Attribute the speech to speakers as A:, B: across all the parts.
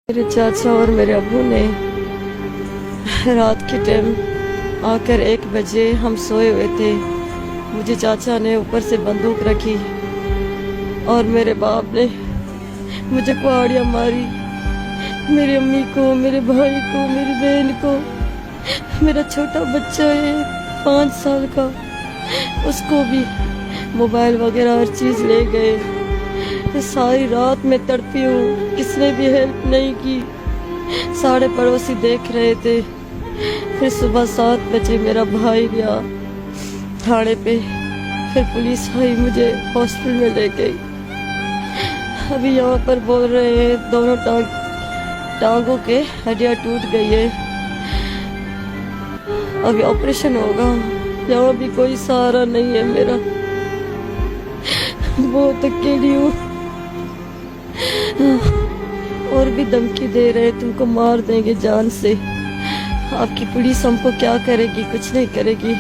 A: میرے چاچا اور میرے ابو نے رات کے ٹائم آ کر 1 بجے ہم سوئے ہوئے تھے، مجھے چاچا نے اوپر سے بندوق رکھی اور میرے باپ نے مجھے کہاڑیاں ماری، میری امی کو، میرے بھائی کو، میری بہن کو۔ میرا چھوٹا بچہ ہے 5 سال کا، اس کو بھی موبائل وغیرہ ہر چیز لے گئے۔ ساری رات میں تڑپی ہوں، کس نے بھی ہیلپ نہیں کی، سارے پڑوسی دیکھ رہے تھے۔ پھر صبح 7 بجے میرا بھائی گیا تھانے پہ، پھر پولیس آئی، مجھے ہاسپٹل میں لے گئی۔ ابھی یہاں پر بول رہے ہیں دونوں ٹانگوں کے ہڈیاں ٹوٹ گئی ہے، ابھی آپریشن ہوگا۔ یہاں بھی کوئی سہارا نہیں ہے میرا، بہت اکیلی ہوں۔ اور بھی دھمکی دے رہے تم کو مار دیں گے جان سے، آپ کی پولیس ہم کو کیا کرے گی؟ کچھ نہیں کرے گی۔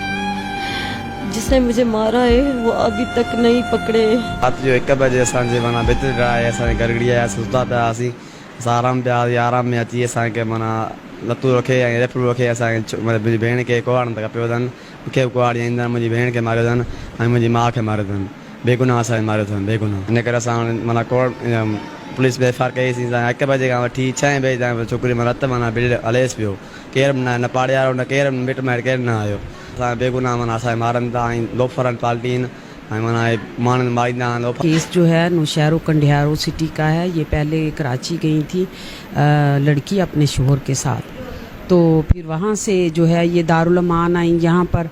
A: جس نے مجھے مارا ہے وہ ابھی تک نہیں پکڑے۔
B: رات جو 1 بجے اساں منا بہتر رہا ہے، اساں گرگڑی آیا ستا پیا سی، آرام پیا آرام میں اچی اساں کے منا لتو رکھے ریفلو رکھے اساں مجھے بہن کے کوڑن تک پیو دن کے کوڑی اندر مجھے بہن کے مارے دن اور مجھے ماں کے مارے دن، بے گناہ اساں مارے دن، بے گناہ ان کرے اساں منا کوڑ پولیس بے فرق ہے سی 1 بجے کا وٹھی 6 بجے تائیں چھوکری میں رت منا بل الیس پیو، کیر نہ پاڑیا نہ کیر مٹ مار کیر نہ آیو، اساں بے گناہ منا اساں مارن تا لوفرن پالٹین مان مائدان۔
C: کیس جو ہے نوشہرو کنڈیارو سٹی کا ہے، یہ پہلے کراچی گئی تھی لڑکی اپنے شوہر کے ساتھ، تو پھر وہاں سے جو ہے یہ دارالامان آئیں یہاں پر،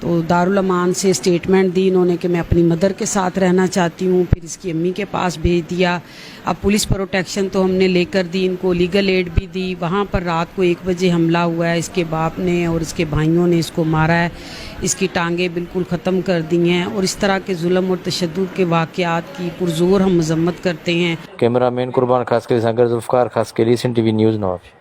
C: تو دارالامان سے اسٹیٹمنٹ دی انہوں نے کہ میں اپنی مدر کے ساتھ رہنا چاہتی ہوں، پھر اس کی امی کے پاس بھیج دیا۔ اب پولیس پروٹیکشن تو ہم نے لے کر دی، ان کو لیگل ایڈ بھی دی۔ وہاں پر رات کو 1 بجے حملہ ہوا ہے، اس کے باپ نے اور اس کے بھائیوں نے اس کو مارا ہے، اس کی ٹانگیں بالکل ختم کر دی ہیں، اور اس طرح کے ظلم اور تشدد کے واقعات کی پرزور ہم مذمت کرتے ہیں۔
D: کیمرہ مین قربان خاص کے سنگر ذوالفقار خاص کے لیے Sun T V news Nawaf.